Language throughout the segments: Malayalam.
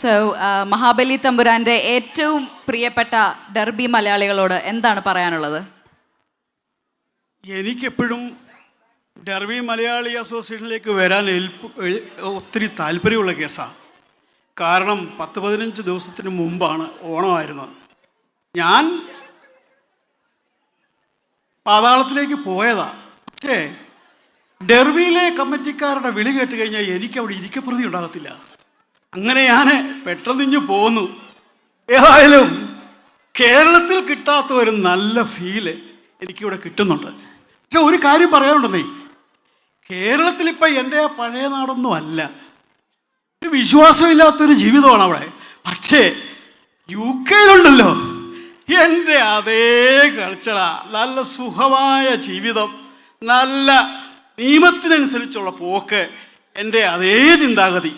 സോ മഹാബലി തമ്പുരാൻ്റെ ഏറ്റവും പ്രിയപ്പെട്ട ഡർബി മലയാളികളോട് എന്താണ് പറയാനുള്ളത്? എനിക്കെപ്പോഴും ഡർബി മലയാളി അസോസിയേഷനിലേക്ക് വരാൻ ഒത്തിരി താല്പര്യമുള്ള കേസാണ്. കാരണം 10-15 ദിവസത്തിന് മുമ്പാണ് ഓണമായിരുന്നത്. ഞാൻ പാതാളത്തിലേക്ക് പോയതാ. പക്ഷേ ഡെർബിയിലെ കമ്മിറ്റിക്കാരുടെ വിളി കേട്ട് കഴിഞ്ഞാൽ എനിക്കവിടെ ഇരിക്കപ്രതി ഉണ്ടാകത്തില്ല. അങ്ങനെ ഞാൻ പെട്ടെന്നിഞ്ഞു പോന്നു. ഏതായാലും കേരളത്തിൽ കിട്ടാത്ത ഒരു നല്ല ഫീല് എനിക്കിവിടെ കിട്ടുന്നുണ്ട്. പക്ഷെ ഒരു കാര്യം പറയാനുണ്ടെന്നേ, കേരളത്തിലിപ്പം എൻ്റെ പഴയ നാടൊന്നും അല്ല. ഒരു വിശ്വാസമില്ലാത്തൊരു ജീവിതമാണ് അവിടെ. പക്ഷേ UK-യിലുണ്ടല്ലോ എൻ്റെ അതേ കൾച്ചറാ. നല്ല സുഖമായ ജീവിതം, നല്ല നിയമത്തിനനുസരിച്ചുള്ള പോക്ക്, എൻ്റെ അതേ ചിന്താഗതി,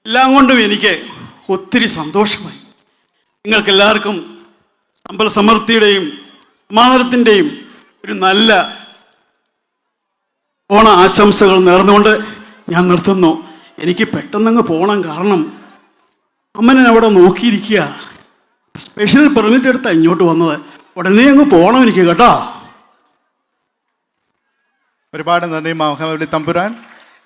എല്ലാം കൊണ്ടും എനിക്ക് ഒത്തിരി സന്തോഷമായി. നിങ്ങൾക്കെല്ലാവർക്കും സമ്പൽ സമൃദ്ധിയുടെയും സമാധാനത്തിൻ്റെയും ഒരു നല്ല ഓണ ആശംസകൾ നേർന്നുകൊണ്ട് ഞാൻ നിർത്തുന്നു. എനിക്ക് പെട്ടെന്നങ്ങ് പോകണം. കാരണം അമ്മനെ അവിടെ നോക്കിയിരിക്കുക. സ്പെഷ്യൽ പെർമിറ്റ് എടുത്താണ് ഇങ്ങോട്ട് വന്നത്. ഉടനെ അങ്ങ് പോകണം എനിക്ക്, കേട്ടോ. ഒരുപാട് നന്ദി മഹാബലി തമ്പുരാൻ.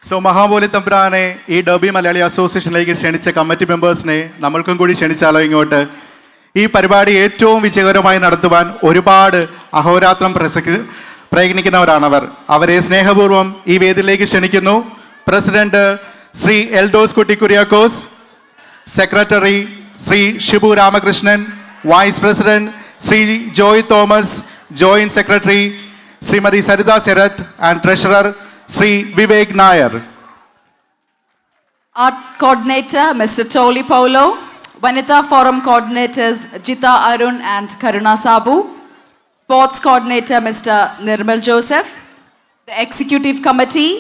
സോ മഹാബലി തമ്പുരാനെ ഈ ഡർബി മലയാളി അസോസിയേഷനിലേക്ക് ക്ഷണിച്ച കമ്മിറ്റി മെമ്പേഴ്സിനെ നമ്മൾക്കും കൂടി ക്ഷണിച്ചാലോ ഇങ്ങോട്ട്? ഈ പരിപാടി ഏറ്റവും വിജയകരമായി നടത്തുവാൻ ഒരുപാട് അഹോരാത്രം പ്രയത്നിക്കുന്നവരാണവർ. അവരെ സ്നേഹപൂർവ്വം ഈ വേദിയിലേക്ക് ക്ഷണിക്കുന്നു. President Shri Eldhose Kutty Kuriakose, secretary Shri Shibu Ramakrishnan, vice president Shri Joy Thomas, joint secretary Shrimati Saritha Sarath and treasurer Shri Vivek Nair. Art coordinator mister Tolly Paulo, വനിതാ forum coordinators Jitha Arun and Karuna Sabu, sports coordinator mister Nirmal Joseph, the executive committee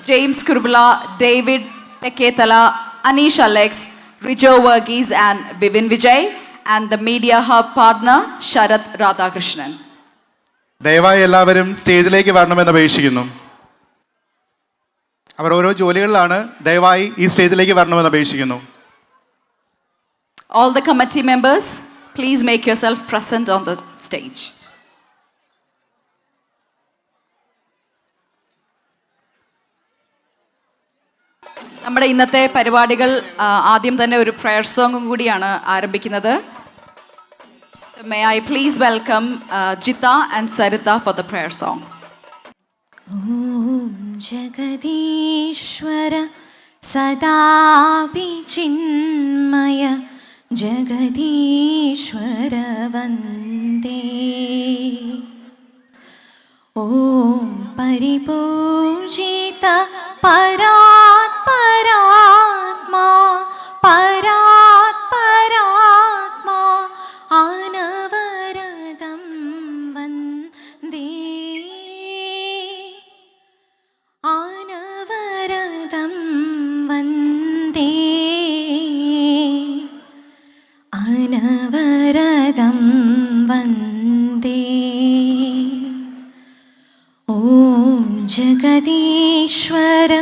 James Kurvula, David Teketala, Anish Alex, Rijo Verghese and Vivin Vijay, and the media hub partner Sharath Radhakrishnan. ദയവായി എല്ലാവരും സ്റ്റേജിലേക്ക് വരണമെന്ന് അപേക്ഷിക്കുന്നു. അവർ ഓരോ ജോലികളിലാണ്. ദയവായി ഈ സ്റ്റേജിലേക്ക് വരണമെന്ന് അപേക്ഷിക്കുന്നു. All the committee members, please make yourself present on the stage. നമ്മുടെ ഇന്നത്തെ പരിപാടികൾ ആദ്യം തന്നെ ഒരു പ്രയർ സോങ്ങും കൂടിയാണ് ആരംഭിക്കുന്നത്. May I please welcome Jita and Sarita for the prayer song. Om Jagadishwara Sada Chinmaya Jagadishwara Vande Om Paripujita Parat Paratma Parat Paratma Anavaradam Vande Anavaradam Vande Anavaradam Vande Om Jagadishwara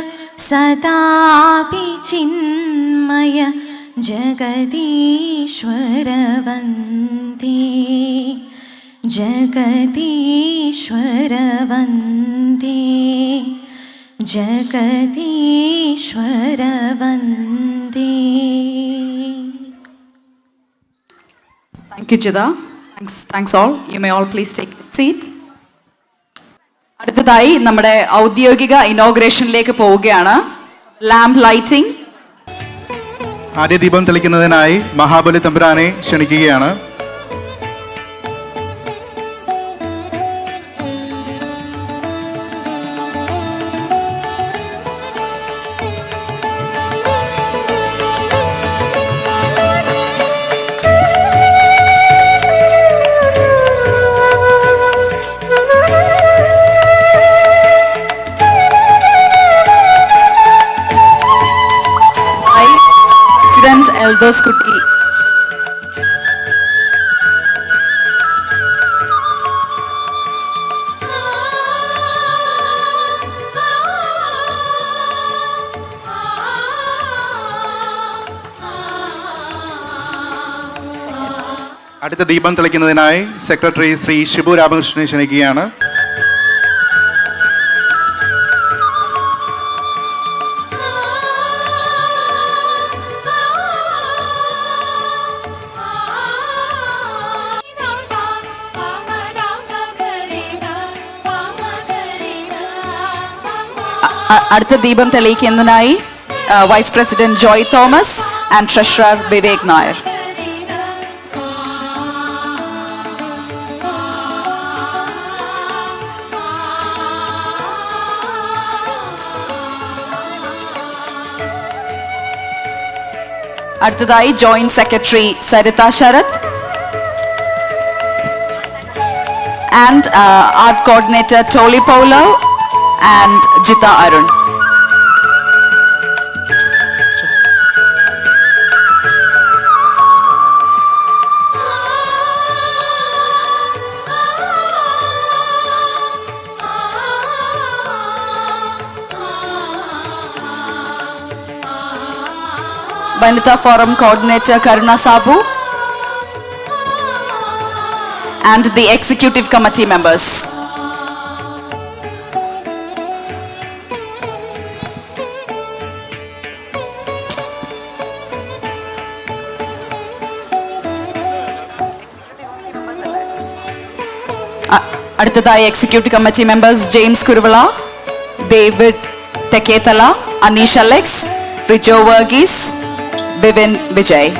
Sada Chinmaya Jagadishwara Vande Jagadishwara Vande Jagadishwara Vande. Thank you, Jita. Thanks all. You may all please take a seat. അടുത്തതായി നമ്മുടെ ഔദ്യോഗിക ഇനോഗ്രേഷനിലേക്ക് പോവുകയാണ്. Lamp lighting. ആദ്യ ദീപം തെളിക്കുന്നതിനായി മഹാബലി തമ്പുരാനെ ക്ഷണിക്കുകയാണ്. എൽദോസ് കുട്ടി. അടുത്ത ദീപം തെളിക്കുന്നതിനായി സെക്രട്ടറി ശ്രീ ഷിബു രാമകൃഷ്ണനെ ക്ഷണിക്കുകയാണ്. അടുത്ത ദീപം തെളിയിക്കുന്നതിനായി vice president Joy Thomas and treasurer Vivek Nair. അടുത്തതായി joint secretary Saritha Sarath and art coordinator Tolly Paulo and Jita Arun. Vanitha Forum Coordinator Karuna Sabu and the Executive Committee members. അടുത്തതായി executive committee members James Kuruvila, David Thekkethala, Aneesh Alex, Rijo Varghese, Vivin Vijay.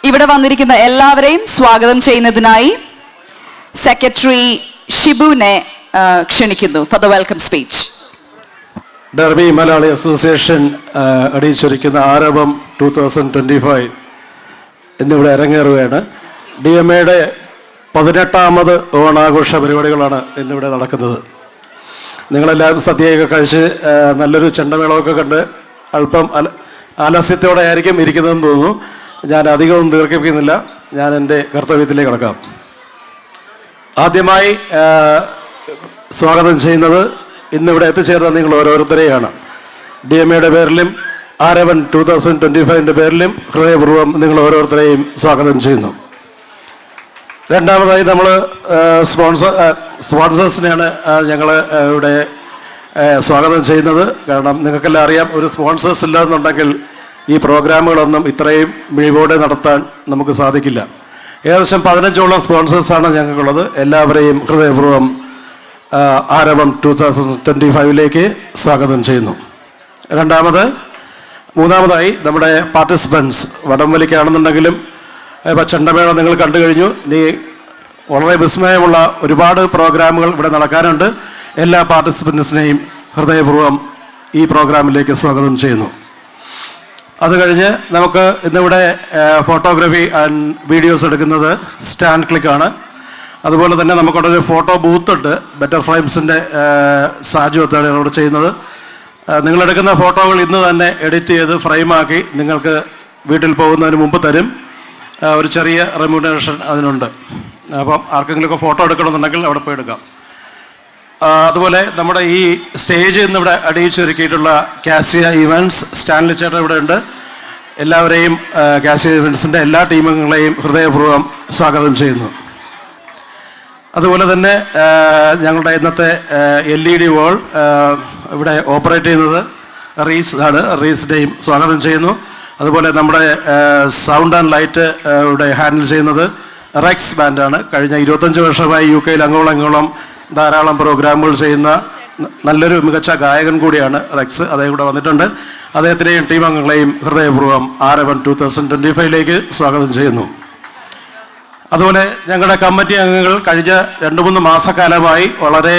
ഇവിടെ വന്നിരിക്കുന്ന എല്ലാവരെയും സ്വാഗതം ചെയ്യുന്നതിനായി സെക്രട്ടറി ഷിബുവിനെ ക്ഷണിക്കുന്നു for the welcome speech. Derby Malayali association അണിയിച്ചൊരുക്കുന്ന ആരവം 2025 ഇന്നിവിടെ അരങ്ങേറുകയാണ്. DMAയുടെ 18ാമത് ഓണാഘോഷ പരിപാടികളാണ് ഇന്നിവിടെ നടക്കുന്നത്. നിങ്ങളെല്ലാവരും സദ്യയൊക്കെ കഴിച്ച് നല്ലൊരു ചെണ്ടമേളമൊക്കെ കണ്ട് അല്പം ആലസ്യത്തോടെ ആയിരിക്കും ഇരിക്കുന്നതെന്ന് തോന്നുന്നു. ഞാൻ അധികവും ദീർഘിപ്പിക്കുന്നില്ല. ഞാൻ എൻ്റെ കർത്തവ്യത്തിലേക്ക് കടക്കാം. ആദ്യമായി സ്വാഗതം ചെയ്യുന്നത് ഇന്നിവിടെ എത്തിച്ചേർന്ന നിങ്ങൾ ഓരോരുത്തരെയാണ്. DMAയുടെ പേരിലും ആരവൻ 2025 പേരിലും ഹൃദയപൂർവ്വം നിങ്ങൾ ഓരോരുത്തരെയും സ്വാഗതം ചെയ്യുന്നു. രണ്ടാമതായി നമ്മൾ സ്പോൺസേഴ്സിനെയാണ് ഞങ്ങൾ ഇവിടെ സ്വാഗതം ചെയ്യുന്നത്. കാരണം നിങ്ങൾക്കെല്ലാം അറിയാം, ഒരു സ്പോൺസേഴ്സ് ഇല്ലാന്നുണ്ടെങ്കിൽ ഈ പ്രോഗ്രാമുകളൊന്നും ഇത്രയും മിഴിവോടെ നടത്താൻ നമുക്ക് സാധിക്കില്ല. ഏകദേശം 15ഓളം സ്പോൺസേഴ്സാണ് ഞങ്ങൾക്കുള്ളത്. എല്ലാവരെയും ഹൃദയപൂർവ്വം ആരവം 2025 സ്വാഗതം ചെയ്യുന്നു. മൂന്നാമതായി നമ്മുടെ പാർട്ടിസിപ്പൻസ് വടംവലിക്കാണെന്നുണ്ടെങ്കിലും ചെണ്ടമേള നിങ്ങൾ കണ്ടു കഴിഞ്ഞു. ഇനി വളരെ വിസ്മയമുള്ള ഒരുപാട് പ്രോഗ്രാമുകൾ ഇവിടെ നടക്കാനുണ്ട്. എല്ലാ പാർട്ടിസിപ്പൻസിനെയും ഹൃദയപൂർവ്വം ഈ പ്രോഗ്രാമിലേക്ക് സ്വാഗതം ചെയ്യുന്നു. അത് കഴിഞ്ഞ് നമുക്ക് ഇന്നിവിടെ ഫോട്ടോഗ്രാഫി ആൻഡ് വീഡിയോസ് എടുക്കുന്നത് സ്റ്റാൻഡ് ക്ലിക്കാണ്. അതുപോലെ തന്നെ നമുക്കവിടെ ഒരു ഫോട്ടോ ബൂത്തുണ്ട്. ബെറ്റർ ഫ്രെയിംസിൻ്റെ സാജു എത്താണ് ഇവിടെ ചെയ്യുന്നത്. നിങ്ങളെടുക്കുന്ന ഫോട്ടോകൾ ഇന്ന് തന്നെ എഡിറ്റ് ചെയ്ത് ഫ്രെയിമാക്കി നിങ്ങൾക്ക് വീട്ടിൽ പോകുന്നതിന് മുമ്പ് തരും. ഒരു ചെറിയ റെമ്യൂണറേഷൻ അതിനുണ്ട്. അപ്പം ആർക്കെങ്കിലുമൊക്കെ ഫോട്ടോ എടുക്കണമെന്നുണ്ടെങ്കിൽ അവിടെ പോയി എടുക്കാം. അതുപോലെ നമ്മുടെ ഈ സ്റ്റേജ് ഇന്നിവിടെ അടിയിച്ചൊരുക്കിയിട്ടുള്ള കാസിയ ഇവൻറ്റ്സ് സ്റ്റാൻലി ചേട്ടൻ ഇവിടെ ഉണ്ട്. എല്ലാവരെയും കാസിയ ഇവൻറ്റ്സിൻ്റെ എല്ലാ ടീമുകളെയും ഹൃദയപൂർവ്വം സ്വാഗതം ചെയ്യുന്നു. അതുപോലെ തന്നെ ഞങ്ങളുടെ ഇന്നത്തെ LED വാൾ ഇവിടെ ഓപ്പറേറ്റ് ചെയ്യുന്നത് റീസ് ആണ്. റീസിൻ്റെയും സ്വാഗതം ചെയ്യുന്നു. അതുപോലെ നമ്മുടെ സൗണ്ട് ആൻഡ് ലൈറ്റ് ഇവിടെ ഹാൻഡിൽ ചെയ്യുന്നത് റെക്സ് ബാൻഡാണ്. കഴിഞ്ഞ 25 വർഷമായി UK അങ്ങോളം ധാരാളം പ്രോഗ്രാമുകൾ ചെയ്യുന്ന നല്ലൊരു മികച്ച ഗായകൻ കൂടിയാണ് റെക്സ്. അദ്ദേഹം ഇവിടെ വന്നിട്ടുണ്ട്. അദ്ദേഹത്തിനെയും ടീം അംഗങ്ങളെയും ഹൃദയപൂർവ്വം ആരവൻ 2025 സ്വാഗതം ചെയ്യുന്നു. അതുപോലെ ഞങ്ങളുടെ കമ്മിറ്റി അംഗങ്ങൾ കഴിഞ്ഞ 2-3 മാസക്കാലമായി വളരെ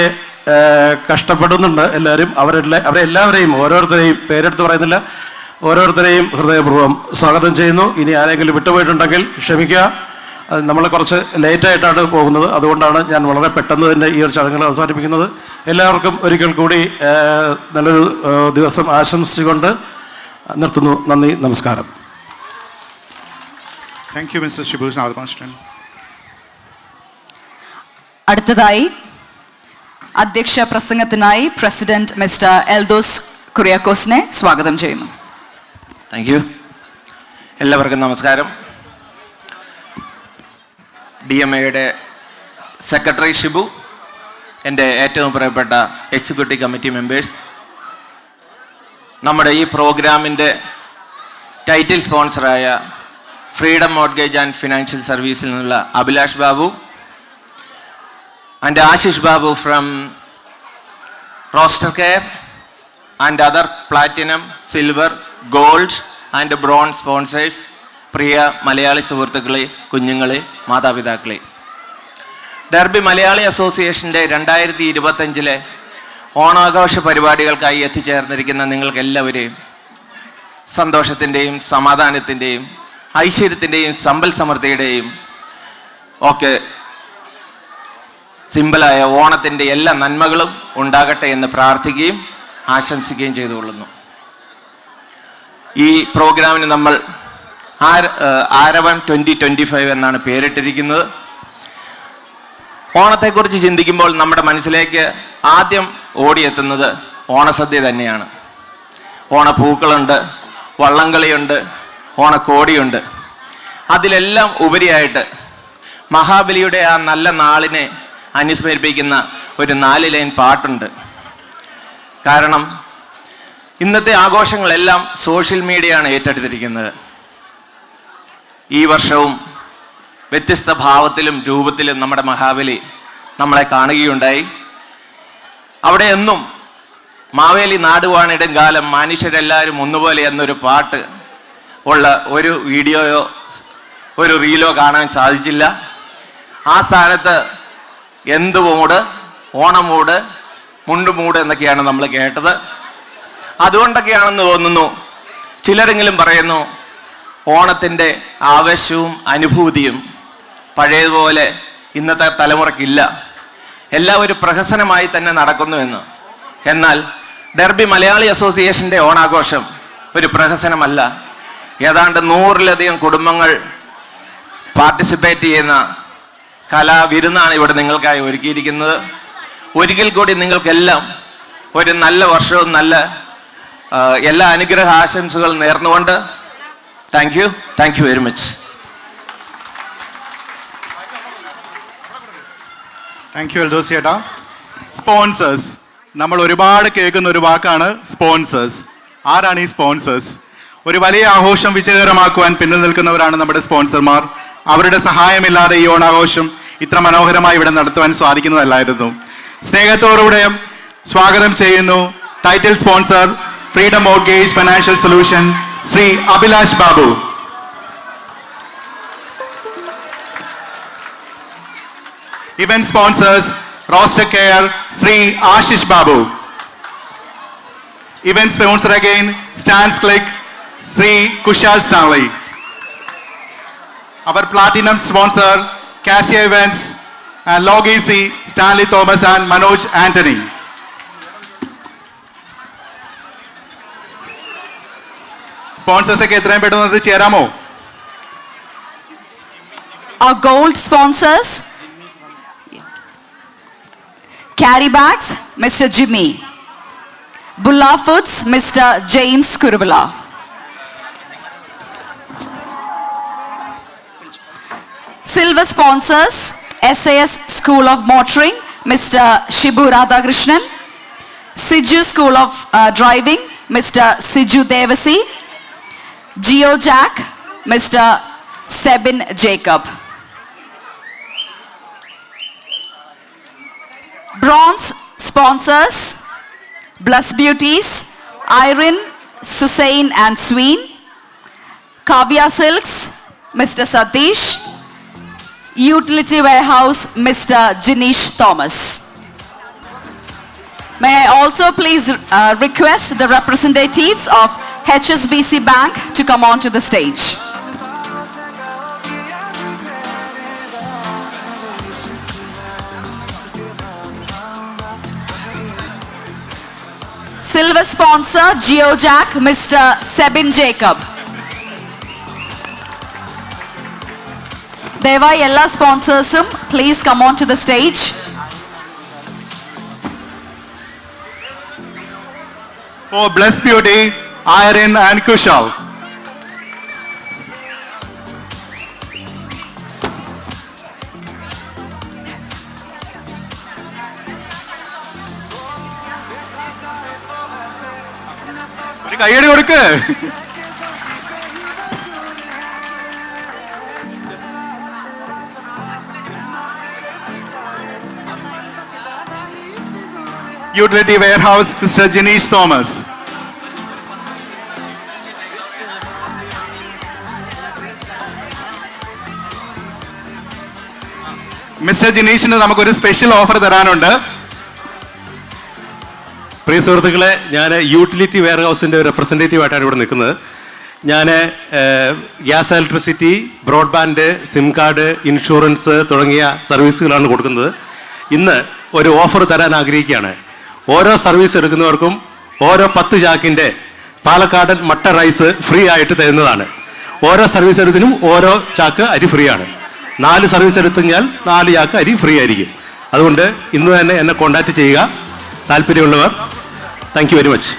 കഷ്ടപ്പെടുന്നുണ്ട് എല്ലാവരും. അവരെല്ലാവരെയും ഓരോരുത്തരെയും പേരെടുത്ത് പറയുന്നില്ല, ഓരോരുത്തരെയും ഹൃദയപൂർവ്വം സ്വാഗതം ചെയ്യുന്നു. ഇനി ആരെങ്കിലും വിട്ടുപോയിട്ടുണ്ടെങ്കിൽ ക്ഷമിക്കുക. നമ്മൾ കുറച്ച് ലേറ്റായിട്ടാണ് പോകുന്നത്, അതുകൊണ്ടാണ് ഞാൻ വളരെ പെട്ടെന്ന് തന്നെ ഈ ഒരു ചടങ്ങുകൾ അവസാനിപ്പിക്കുന്നത്. എല്ലാവർക്കും ഒരിക്കൽ കൂടി നല്ലൊരു ദിവസം ആശംസിച്ചുകൊണ്ട് നിർത്തുന്നു. നന്ദി, നമസ്കാരം. Thank you mister Shibu Nagamastan. അടുത്തതായി അധ്യക്ഷ പ്രസംഗത്തിനായി പ്രസിഡന്റ് മിസ്റ്റർ എൽദോസ് കുര്യാക്കോസിനെ സ്വാഗതം ചെയ്യുന്നു. Thank you. എല്ലാവർക്കും നമസ്കാരം. DMAയുടെ സെക്രട്ടറി ഷിബു, എൻ്റെ ഏറ്റവും പ്രിയപ്പെട്ട എക്സിക്യൂട്ടീവ് കമ്മിറ്റി മെമ്പേഴ്സ്, നമ്മുടെ ഈ പ്രോഗ്രാമിൻ്റെ ടൈറ്റിൽ സ്പോൺസറായ ഫ്രീഡം മോർഗേജ് ആൻഡ് ഫിനാൻഷ്യൽ സർവീസിൽ നിന്നുള്ള Abhilash Babu and Ashish Babu from Roster Care and other platinum, silver, gold and bronze sponsors, പ്രിയ മലയാളി സുഹൃത്തുക്കളെ, കുഞ്ഞുങ്ങളെ, മാതാപിതാക്കളെ, ഡെർബി മലയാളി അസോസിയേഷൻ്റെ 2025 ഓണാഘോഷ പരിപാടികൾക്കായി എത്തിച്ചേർന്നിരിക്കുന്ന നിങ്ങൾക്കെല്ലാവരെയും സന്തോഷത്തിൻ്റെയും സമാധാനത്തിൻ്റെയും ഐശ്വര്യത്തിൻ്റെയും സമ്പൽ സമൃദ്ധിയുടെയും ഒക്കെ സിമ്പിളായ ഓണത്തിൻ്റെ എല്ലാ നന്മകളും ഉണ്ടാകട്ടെ എന്ന് പ്രാർത്ഥിക്കുകയും ആശംസിക്കുകയും ചെയ്തുകൊള്ളുന്നു. ഈ പ്രോഗ്രാമിന് നമ്മൾ ആരവം 2025 എന്നാണ് പേരിട്ടിരിക്കുന്നത്. ഓണത്തെക്കുറിച്ച് ചിന്തിക്കുമ്പോൾ നമ്മുടെ മനസ്സിലേക്ക് ആദ്യം ഓടിയെത്തുന്നത് ഓണസദ്യ തന്നെയാണ്. ഓണപ്പൂക്കളുണ്ട്, വള്ളംകളിയുണ്ട്, ഓണക്കോടിയുണ്ട്. അതിലെല്ലാം ഉപരിയായിട്ട് മഹാബലിയുടെ ആ നല്ല നാളിനെ അനുസ്മരിപ്പിക്കുന്ന ഒരു 4 ലൈൻ പാട്ടുണ്ട്. കാരണം ഇന്നത്തെ ആഘോഷങ്ങളെല്ലാം സോഷ്യൽ മീഡിയയാണ് ഏറ്റെടുത്തിരിക്കുന്നത്. ഈ വർഷവും വ്യത്യസ്ത ഭാവത്തിലും രൂപത്തിലും നമ്മുടെ മഹാബലി നമ്മളെ കാണുകയുണ്ടായി. അവിടെ എന്നും മാവേലി നാടുവാണിടും കാലം മനുഷ്യരെല്ലാവരും ഒന്നുപോലെ എന്നൊരു പാട്ട് ഉള്ള ഒരു വീഡിയോയോ ഒരു റീലോ കാണാൻ സാധിച്ചില്ല. ആ സ്ഥാനത്ത് എന്ത് മൂട്, ഓണമൂട്, മുണ്ടുമൂട് എന്നൊക്കെയാണ് നമ്മൾ കേട്ടത്. അതുകൊണ്ടൊക്കെയാണെന്ന് തോന്നുന്നു ചിലരെങ്കിലും പറയുന്നു ഓണത്തിൻ്റെ ആവേശവും അനുഭൂതിയും പഴയതുപോലെ ഇന്നത്തെ തലമുറയ്ക്കില്ല, എല്ലാം ഒരു പ്രഹസനമായി തന്നെ നടക്കുന്നുവെന്ന്. എന്നാൽ ഡെർബി മലയാളി അസോസിയേഷൻ്റെ ഓണാഘോഷം ഒരു പ്രഹസനമല്ല. ഏതാണ്ട് 100-ലധികം കുടുംബങ്ങൾ പാർട്ടിസിപ്പേറ്റ് ചെയ്യുന്ന കലാവിരുന്നാണ് ഇവിടെ നിങ്ങൾക്കായി ഒരുക്കിയിരിക്കുന്നത്. ഒരിക്കൽ കൂടി നിങ്ങൾക്കെല്ലാം ഒരു നല്ല വർഷവും നല്ല എല്ലാ അനുഗ്രഹ ആശംസകൾ നേർന്നുകൊണ്ട് thank you very much. Thank you Eldhose ചേട്ടാ. സ്പോൺസേഴ്സ്, നമ്മൾ ഒരുപാട് കേൾക്കുന്ന ഒരു വാക്കാണ് സ്പോൺസേഴ്സ്. ആരാണ് ഈ സ്പോൺസേഴ്സ്? ഒരു വലിയ ആഘോഷം വിജയകരമാക്കുവാൻ പിന്നിൽ നിൽക്കുന്നവരാണ് നമ്മുടെ സ്പോൺസർമാർ. അവരുടെ സഹായമില്ലാതെ ഈ ഓണാഘോഷം ഇത്ര മനോഹരമായി ഇവിടെ നടത്തുവാൻ സാധിക്കുന്നതല്ലായിരുന്നു. സ്നേഹത്തോടുകൂടെ സ്വാഗതം ചെയ്യുന്നു title sponsor Freedom Mortgage Financial Solution Shri Abhilash Babu. Event sponsors Roster Care Shri Ashish Babu. Event sponsor again stance click Shri Kushal Stanley. Our platinum sponsor, Cassia Events and Logisi, Stanley Thomas and Manoj Anthony. Sponsors ഒക്കെ എത്രയും പെട്ടെന്ന് ചേരാമോ? Our gold sponsors, Carry Bags, Mr. Jimmy. Bulla Foods, Mr. James Kuruvilla. Silver sponsors, SAS School of Motoring, Mr. Shibu Radhakrishnan. Siju School of Driving, Mr. Siju Devasi. GeoJack, Mr. Sebin Jacob. Bronze sponsors, Bless Beauties, Irene, Susain and Sween. Kavya Silks, Mr. Satish. Utility Warehouse, Mr. Jinish Thomas. May I also please request the representatives of HSBC Bank to come on to the stage. Silver sponsor GeoJack, Mr. Sebin Jacob. ദയവായി എല്ലാ സ്പോൺസേഴ്സും please come on to the stage. For Blessed Beauty, Irene and Kushal. ഒരു കയ്യടി കൊടുക്ക്. Utility Warehouse, Mr. Janish Thomas. Mister ജിനീഷിന് നമുക്കൊരു സ്പെഷ്യൽ ഓഫർ തരാനുണ്ട്. പ്രിയ സുഹൃത്തുക്കളെ, ഞാൻ യൂട്ടിലിറ്റി വെയർ ഹൗസിൻ്റെ ഒരു റെപ്രസെൻറ്റേറ്റീവ് ആയിട്ടാണ് ഇവിടെ നിൽക്കുന്നത്. ഞാൻ gas, electricity, broadband, SIM card, insurance തുടങ്ങിയ സർവീസുകളാണ് കൊടുക്കുന്നത്. ഇന്ന് ഒരു ഓഫർ തരാൻ ആഗ്രഹിക്കുകയാണ്. ഓരോ സർവീസ് എടുക്കുന്നവർക്കും ഓരോ 10 ചാക്കിൻ്റെ പാലക്കാടൻ മട്ട റൈസ് ഫ്രീ ആയിട്ട് തരുന്നതാണ്. ഓരോ സർവീസ് എടുത്തിനും ഓരോ ചാക്ക് അരി ഫ്രീ ആണ്. 4 സർവീസ് എടുത്തു കഴിഞ്ഞാൽ 4 ചാക്ക് അരി ഫ്രീ ആയിരിക്കും. അതുകൊണ്ട് ഇന്ന് തന്നെ എന്നെ കോൺടാക്ട് ചെയ്യുക, താല്പര്യമുള്ളവർ. Thank you very much.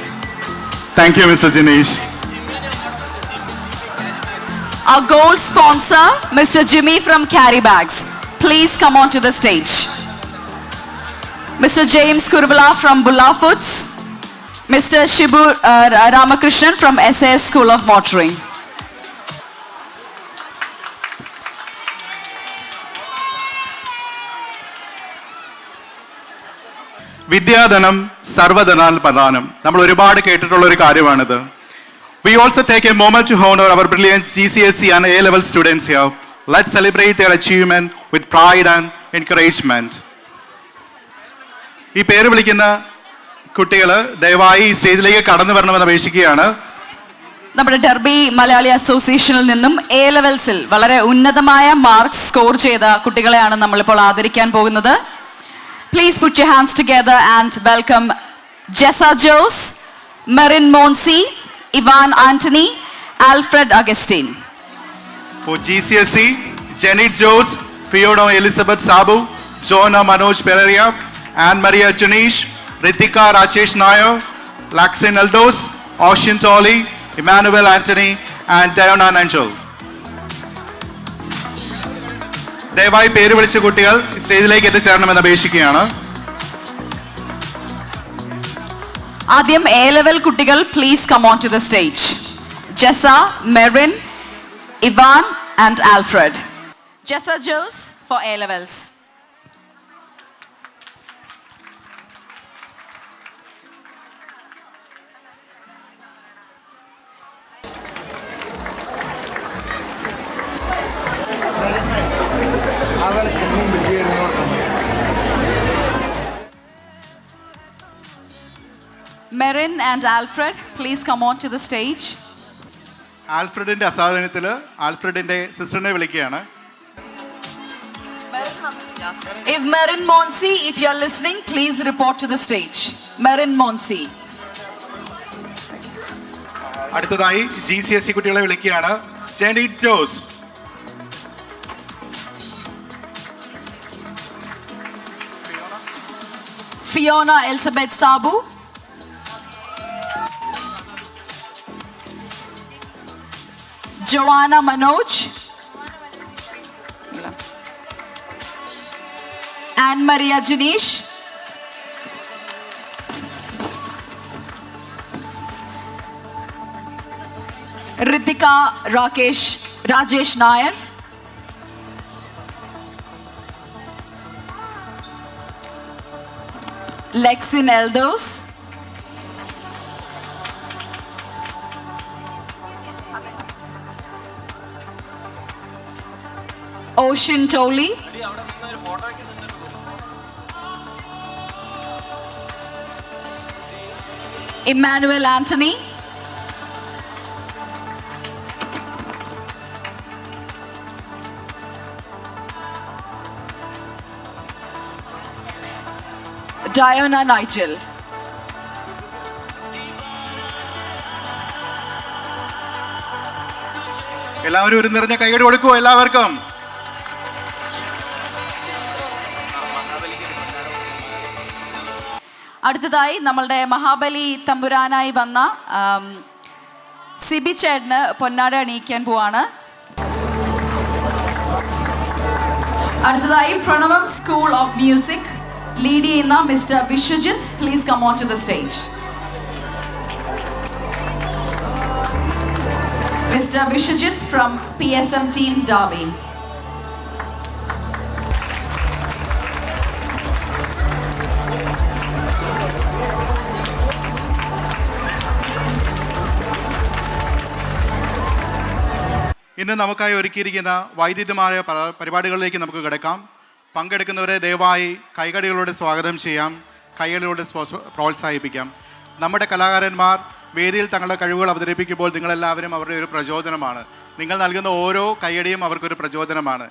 Thank you mister Jineesh. Our gold sponsor, Mr. Jimmy from Carry Bags. Please come on to the stage. Mr. James Kurvala from Bulla Foods. Mr. Shibu Ramakrishnan from SAS School of Motoring. വിദ്യാധനം സർവധനാൽ പ്രധാനം. നമ്മൾ ഒരുപാട് കേട്ടിട്ടുള്ള ഒരു കാര്യമാണിത്. We also take a moment to honor our brilliant GCSE and A-level students here. Let's celebrate their achievement with pride and encouragement. ഈ പേര് വിളിക്കുന്ന കുട്ടികൾ ദയവായി ഈ സ്റ്റേജിലേക്ക് കടന്നു വരണമെന്ന് അപേക്ഷിക്കുകയാണ്. നമ്മുടെ ഡെർബി മലയാളി അസോസിയേഷനിൽ നിന്നും എ ലെവൽസിൽ വളരെ ഉന്നതമായ മാർക്ക് സ്കോർ ചെയ്ത കുട്ടികളെയാണ് നമ്മളിപ്പോൾ ആദരിക്കാൻ പോകുന്നത്. Please put your hands together and welcome Jessa Jose, Marin Monsi, Ivan Anthony, Alfred Augustine. For GCSE, Janet Jose, Fiona Elizabeth Sabu, Jonah Manoj Pereira, Anne Maria Janish, Ritika Rajesh Nair, Laxin Aldos, Ocean Tolly, Emmanuel Anthony, and Diana Angel. ദയവായി പേര് വിളിച്ച കുട്ടികൾ സ്റ്റേജിലേക്ക് എത്തിച്ചേരണമെന്ന് അപേക്ഷിക്കുകയാണ്. ആദ്യം എ ലെവൽ കുട്ടികൾ please come on to the stage. Jessa, Merin, Ivan and Alfred. Jessa Jose for A levels. Merin and Alfred, please come on to the stage. ആൽഫ്രഡിന്റെ അസാധനത്തിൽ ആൽഫ്രഡിന്റെ സിസ്റ്ററിനെ വിളിക്കുകയാണ്. If Merin Monsi, if you are listening, please report to the stage. Merin Monsi. അടുത്തതായി GCSE കുട്ടികളെ വിളിക്കുകയാണ്. ജെനിറ്റ് Jose. Fiona Elizabeth Sabu. Joanna Manoj. Anne Maria Janish. Ritika Rajesh Nair. Lexin Eldos. Ocean Tolly. Emmanuel Anthony. Diana Nigel. എല്ലാവരും ഒരു നിറഞ്ഞ കൈയടി കൊടുക്കുമോ എല്ലാവർക്കും? അടുത്തതായി നമ്മളുടെ മഹാബലി തമ്പുരാനായി വന്ന സിബി ചേട്ടന് പൊന്നാട അണിയിക്കാൻ പോവാണ്. അടുത്തതായി Pranavam school of music lead ചെയ്യുന്ന mister Vishwajit, please come on to the stage. Mr. Vishwajit from PSM team Derby. ഇന്ന് നമുക്കായി ഒരുക്കിയിരിക്കുന്ന വൈവിധ്യമായ പരിപാടികളിലേക്ക് നമുക്ക് കിടക്കാം. പങ്കെടുക്കുന്നവരെ ദയവായി കൈകടികളോട് സ്വാഗതം ചെയ്യാം, കൈകളിലൂടെ പ്രോത്സാഹിപ്പിക്കാം. നമ്മുടെ കലാകാരന്മാർ വേദിയിൽ തങ്ങളുടെ കഴിവുകൾ അവതരിപ്പിക്കുമ്പോൾ നിങ്ങളെല്ലാവരും അവരുടെ ഒരു പ്രചോദനമാണ്. നിങ്ങൾ നൽകുന്ന ഓരോ കൈയടിയും അവർക്കൊരു പ്രചോദനമാണ്.